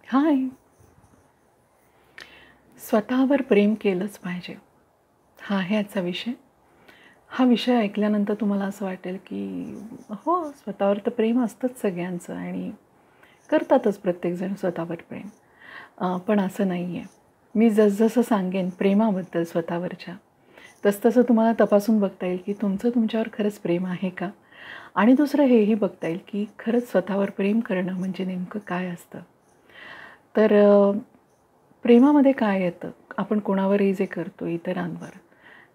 हाय. स्वतःवर प्रेम केलंच पाहिजे. हा आहे आजचा विषय. हा विषय ऐकल्यानंतर तुम्हाला असं वाटेल, की हो, स्वतःवर तर प्रेम असतंच सगळ्यांचं आणि करतातच प्रत्येकजण स्वतःवर प्रेम. पण असं नाही आहे. मी जसजसं सांगेन प्रेमाबद्दल स्वतःवरच्या, तसतसं तुम्हाला तपासून बघता येईल, की तुमचं तुमच्यावर खरंच प्रेम आहे का? आणि दुसरं हेही बघता येईल, की खरंच स्वतःवर प्रेम करणं म्हणजे नेमकं काय असतं? तर प्रेमामध्ये काय येतं? आपण कोणावरही जे करतो इतरांवर,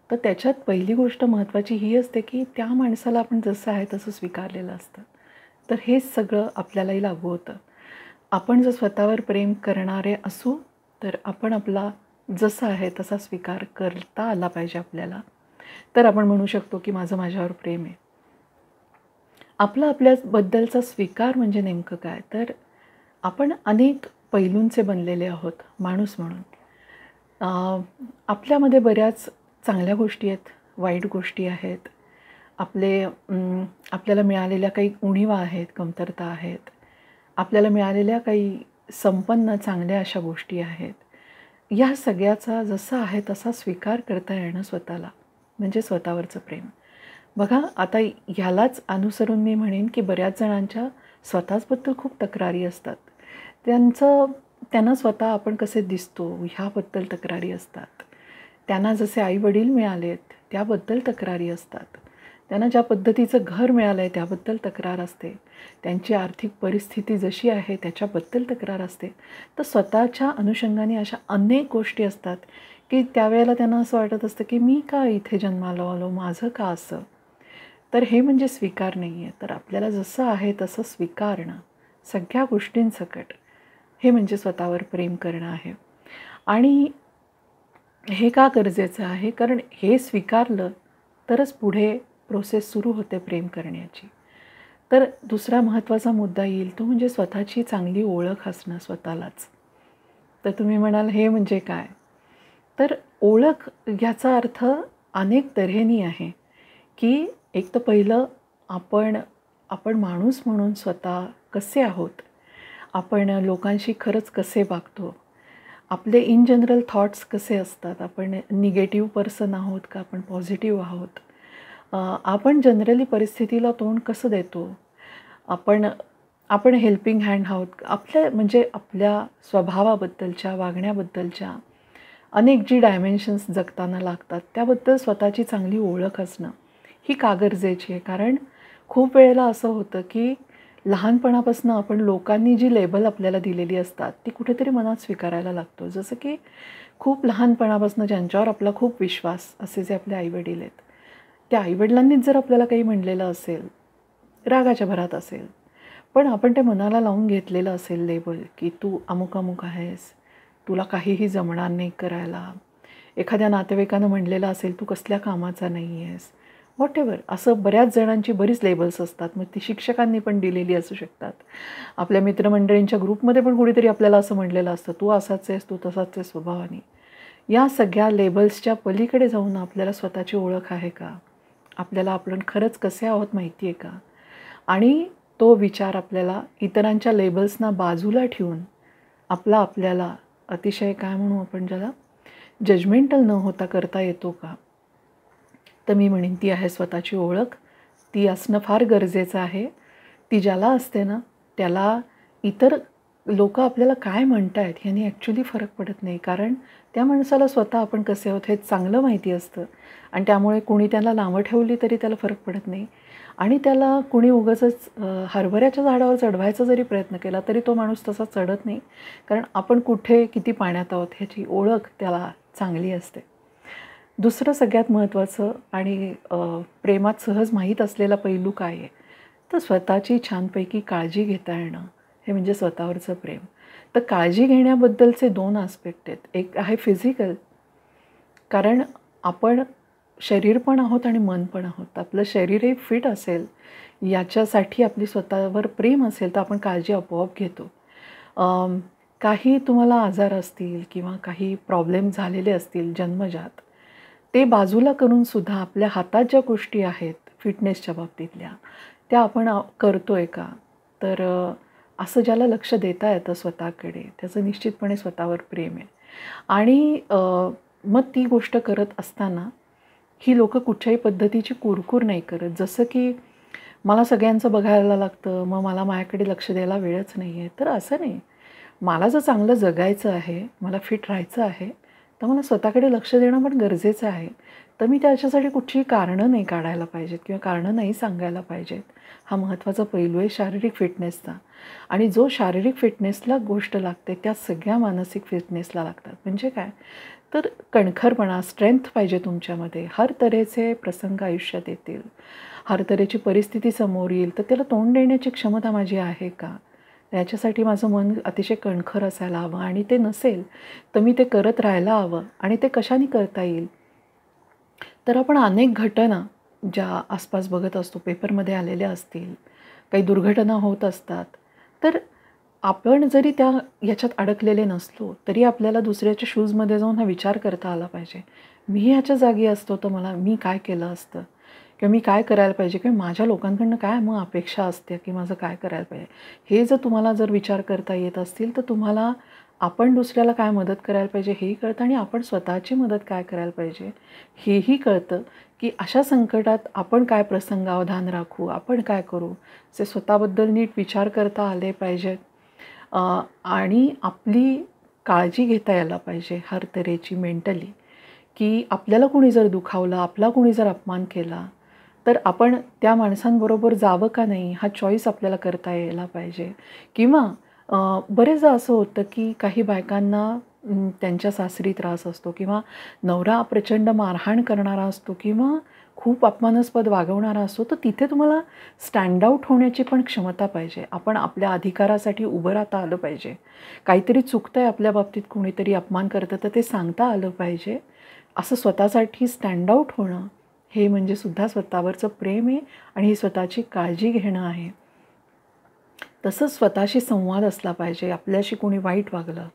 तर त्याच्यात पहिली गोष्ट महत्त्वाची ही असते, की त्या माणसाला आपण जसं आहे तसं स्वीकारलेलं असतं. तर हेच सगळं आपल्यालाही लागू होतं. आपण जर स्वतःवर प्रेम करणारे असू, तर आपण आपला जसा आहे तसा स्वीकार करता आला पाहिजे आपल्याला. तर आपण म्हणू शकतो, की माझं माझ्यावर प्रेम आहे. आपला आपल्याबद्दलचा स्वीकार म्हणजे नेमकं काय? तर आपण अनेक पैलूंचे बनलेले आहोत माणूस म्हणून. आपल्यामध्ये बऱ्याच चांगल्या गोष्टी आहेत, वाईट गोष्टी आहेत. आपल्याला मिळालेल्या काही उणिवा आहेत, कमतरता आहेत. आपल्याला मिळालेल्या काही संपन्न चांगल्या अशा गोष्टी आहेत. या सगळ्याचा जसा आहे तसा स्वीकार करता येणं स्वतःला, म्हणजे स्वतःवरचं प्रेम. बघा आता ह्यालाच अनुसरून मी म्हणेन, की बऱ्याच जणांच्या स्वतःचबद्दल खूप तक्रारी असतात. त्यांना स्वतः आपण कसे दिसतो ह्याबद्दल तक्रारी असतात. त्यांना जसे आई-वडील मिळालेत त्याबद्दल तक्रारी असतात. त्यांना ज्या पद्धतीचं घर मिळालं आहे त्याबद्दल तक्रार असते. त्यांची आर्थिक परिस्थिती जशी आहे त्याच्याबद्दल तक्रार असते. तर स्वतःच्या अनुषंगाने अशा अनेक गोष्टी असतात, की त्यावेळेला त्यांना असं वाटत असतं, की मी का इथे जन्माला आलो? माझं का असं? तर हे म्हणजे स्वीकार नाही आहे. तर आपल्याला जसं आहे तसं स्वीकारणं, सगळ्या गोष्टींसकट, हे म्हणजे स्वतःवर प्रेम करणं आहे. आणि हे का गरजेचं आहे? कारण हे स्वीकारलं तरच पुढे प्रोसेस सुरू होते प्रेम करण्याची. तर दुसरा महत्त्वाचा मुद्दा येईल तो म्हणजे स्वतःची चांगली ओळख असणं स्वतःलाच. तर तुम्ही म्हणाल हे म्हणजे काय? तर ओळख ह्याचा अर्थ अनेक तऱ्हेने आहे, की एक तर पहिलं आपण आपण माणूस म्हणून स्वतः कसे आहोत? आपण लोकांशी खरंच कसे वागतो? आपले इन जनरल थॉट्स कसे असतात? आपण निगेटिव्ह पर्सन आहोत का आपण पॉझिटिव्ह आहोत? आपण जनरली परिस्थितीला तोंड कसं देतो? आपण आपण हेल्पिंग हँड आहोत. म्हणजे आपल्या स्वभावाबद्दलच्या, वागण्याबद्दलच्या अनेक जी डायमेन्शन्स जगताना लागतात, त्याबद्दल स्वतःची चांगली ओळख असणं, ही का गरजेची आहे? कारण खूप वेळेला असं होतं, की लहानपणापासून आपण लोकांनी जी लेबल आपल्याला दिलेली असतात, ती कुठेतरी मनात स्वीकारायला लागतो. जसं की खूप लहानपणापासून ज्यांच्यावर आपला खूप विश्वास, असे जे आपले आई-वडील आहेत, त्या आई-वडिलांनीच जर आपल्याला काही म्हणलेलं असेल, रागाच्या भरात असेल, पण आपण ते मनाला लावून घेतलेलं असेल लेबल, की तू अमुक-अमुक आहेस, तुला काहीही जमणार नाही करायला. एखाद्या नातेवाईकानं म्हणलेलं असेल, तू कसल्या कामाचा नाही आहेस. व्हॉटेव्हर असं बऱ्याच जणांची बरीच लेबल्स असतात. मग ती शिक्षकांनी पण दिलेली असू शकतात. आपल्या मित्रमंडळींच्या ग्रुपमध्ये पण कुणीतरी आपल्याला असं म्हणलेलं असतं, तू असाच आहेस, तू तसाच आहेस स्वभावाने. या सगळ्या लेबल्सच्या पलीकडे जाऊन आपल्याला स्वतःची ओळख आहे का? आपल्याला आपण खरंच कसे आहोत माहिती आहे का? आणि तो विचार आपल्याला इतरांच्या लेबल्सना बाजूला ठेवून आपल्याला अतिशय काय म्हणू आपण ज्याला जजमेंटल न होता करता येतो का? तर मी म्हणेन ती आहे स्वतःची ओळख. ती असणं फार गरजेचं आहे. ती ज्याला असते ना, त्याला इतर लोकं आपल्याला काय म्हणतायत ह्याने ॲक्चुअली फरक पडत नाही. कारण त्या माणसाला स्वतः आपण कसे आहोत हे चांगलं माहिती असतं आणि त्यामुळे कोणी त्याला नावं ठेवली तरी त्याला फरक पडत नाही आणि त्याला कुणी उगाचच हरभऱ्याच्या झाडावर चढवायचा जरी प्रयत्न केला तरी तो माणूस तसा चढत नाही. कारण आपण कुठे किती पाण्यात आहोत ह्याची ओळख त्याला चांगली असते. दुसरं सगळ्यात महत्त्वाचं आणि प्रेमात सहज माहीत असलेला पैलू काय आहे? तर स्वतःची छानपैकी काळजी घेता येणं, हे म्हणजे स्वतःवरचं प्रेम. तर काळजी घेण्याबद्दलचे 2 आस्पेक्ट आहेत. एक आहे फिजिकल, कारण आपण शरीर पण आहोत आणि मन पण आहोत. आपलं शरीरही फिट असेल, याच्यासाठी आपली स्वतःवर प्रेम असेल, तर आपण काळजी आपोआप घेतो. काही तुम्हाला आजार असतील किंवा काही प्रॉब्लेम झालेले असतील जन्मजात, ते बाजूला करून सुद्धा आपल्या हातात ज्या गोष्टी आहेत फिटनेसच्या बाबतीतल्या, त्या आपण करतोय का? तर असं ज्याला लक्ष देता येतं स्वतःकडे, त्याचं निश्चितपणे स्वतःवर प्रेम आहे. आणि मग ती गोष्ट करत असताना ही लोकं कुठच्याही पद्धतीची कुरकूर नाही करत. जसं की मला सगळ्यांचं बघायला लागतं, मग मला माझ्याकडे लक्ष द्यायला वेळच नाही आहे. तर असं नाही. मला जर चांगलं जगायचं आहे, मला फिट राहायचं आहे, तर मला स्वतःकडे लक्ष देणं पण गरजेचं आहे. तर मी त्याच्यासाठी कुठचीही कारणं नाही काढायला पाहिजेत किंवा कारणं नाही सांगायला पाहिजेत. हा महत्त्वाचा पैलू आहे शारीरिक फिटनेसचा. आणि जो शारीरिक फिटनेसला गोष्ट लागते, त्या सगळ्या मानसिक फिटनेसला लागतात. म्हणजे काय? तर कणखरपणा, स्ट्रेंथ पाहिजे तुमच्यामध्ये. हर तऱ्हेचे प्रसंग आयुष्यात येतील, हर तऱ्हेची परिस्थिती समोर येईल, तर त्याला तोंड देण्याची क्षमता माझी आहे का? याच्यासाठी माझं मन अतिशय कणखर असायला हवं आणि ते नसेल तर मी ते करत राहायला हवं. आणि ते कशाने करता येईल? तर आपण अनेक घटना ज्या आसपास बघत असतो, पेपरमध्ये आलेल्या असतील, काही दुर्घटना होत असतात, तर आपण जरी ह्याच्यात अडकलेले नसलो तरी आपल्याला दुसऱ्याच्या शूजमध्ये जाऊन हा विचार करता आला पाहिजे. मी ह्याच्या जागी असतो तर मी काय केलं असतं किंवा मी काय करायला पाहिजे किंवा माझ्या लोकांकडनं काय मग अपेक्षा असते की माझं काय करायला पाहिजे. हे जर तुम्हाला विचार करता येत असतील तर तुम्हाला आपण दुसऱ्याला काय मदत करायला पाहिजे हेही कळतं आणि आपण स्वतःची मदत काय करायला पाहिजे हेही कळतं, की अशा संकटात आपण काय प्रसंगावधान राखू, आपण काय करू, जे स्वतःबद्दल नीट विचार करता आले पाहिजेत. आणि आपली काळजी घेता यायला पाहिजे हर तऱ्हेची मेंटली, की आपल्याला कोणी जर दुखावलं, आपला कोणी जर अपमान केला, तर आपण त्या माणसांबरोबर जावं का नाही हा चॉईस आपल्याला करता यायला पाहिजे. किंवा बरेचदा असं होतं की काही बायकांना त्यांच्या सासरी त्रास असतो किंवा नवरा प्रचंड मारहाण करणारा असतो किंवा खूप अपमानास्पद वागवणारा असतो, तर तिथे तुम्हाला स्टँड आऊट होण्याची पण क्षमता पाहिजे. आपण आपल्या अधिकारासाठी उभं राहता आलं पाहिजे. काहीतरी चुकतं आहे आपल्या बाबतीत, कोणीतरी अपमान करतं तर ते सांगता आलं पाहिजे. असं स्वतःसाठी स्टँड आऊट होणं हे म्हणजे सुद्धा स्वतःवरचं प्रेम आहे आणि ही स्वतःची काळजी घेणं आहे. तसंच स्वतःशी संवाद असला पाहिजे. आपल्याशी कोणी वाईट वागलं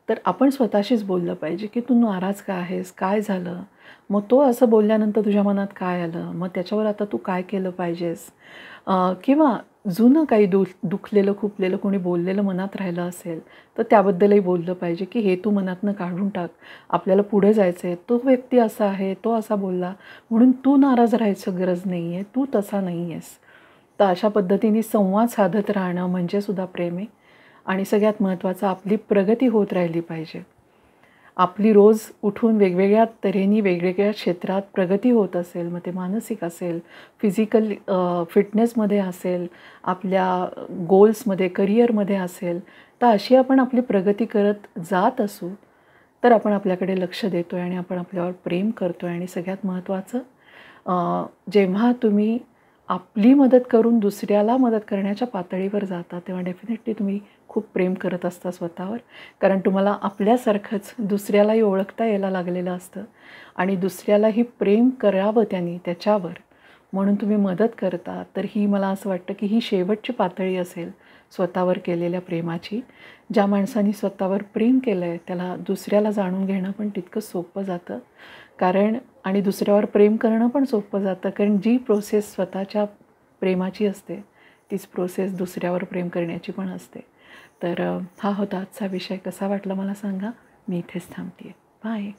तर आपण स्वतःशीच बोललं पाहिजे, की तू नाराज का आहेस? काय झालं? मग तो असं बोलल्यानंतर तुझ्या मनात काय आलं? मग त्याच्यावर आता तू काय केलं पाहिजेस? किंवा जुनं काही दुखलेलं, खुपलेलं कोणी बोललेलं मनात राहिलं असेल, तर त्याबद्दलही बोललं पाहिजे, की हे तू मनातनं काढून टाक. आपल्याला पुढे जायचं आहे. तो व्यक्ती असा आहे, तो असा बोलला, म्हणून तू नाराज राहायची गरज नाही आहे. तू तसा नाही आहेस. तर अशा पद्धतीने संवाद साधत राहणं म्हणजे सुद्धा प्रेम आहे. आणि सगळ्यात महत्त्वाचं, आपली प्रगती होत राहिली पाहिजे. आपली रोज उठून वेगवेगळ्या तऱ्हेने वेगवेगळ्या क्षेत्रात प्रगती होत असेल, मग ते मानसिक असेल, फिजिकल फिटनेसमध्ये असेल, आपल्या गोल्समध्ये, करिअरमध्ये असेल, तर अशी आपण आपली प्रगती करत जात असू, तर आपण आपल्याकडे लक्ष देतो आहे आणि आपण आपल्यावर प्रेम करतो आहे. आणि सगळ्यात महत्त्वाचं, जेव्हा तुम्ही आपली मदत करून दुसऱ्याला मदत करण्याच्या पातळीवर जाता, तेव्हा डेफिनेटली तुम्ही खूप प्रेम करत असता स्वतःवर. कारण तुम्हाला आपल्यासारखंच दुसऱ्यालाही ओळखता यायला लागलेलं असतं आणि दुसऱ्यालाही प्रेम करावं त्याच्यावर, म्हणून तुम्ही मदत करता. तर ही मला असं वाटतं, की ही शेवटची पातळी असेल स्वतःवर केलेल्या प्रेमाची. ज्या माणसाने स्वतःवर प्रेम केलं आहे त्याला दुसऱ्याला जाणून घेणं पण तितकं सोपं जातं. आणि दुसऱ्यावर प्रेम करणं पण सोपं जातं, कारण जी प्रोसेस स्वतःच्या प्रेमाची असते तीच प्रोसेस दुसऱ्यावर प्रेम करण्याची पण असते. तर हा होता आजचा विषय. कसा वाटला मला सांगा. मी इथेच थांबते आहे. बाय.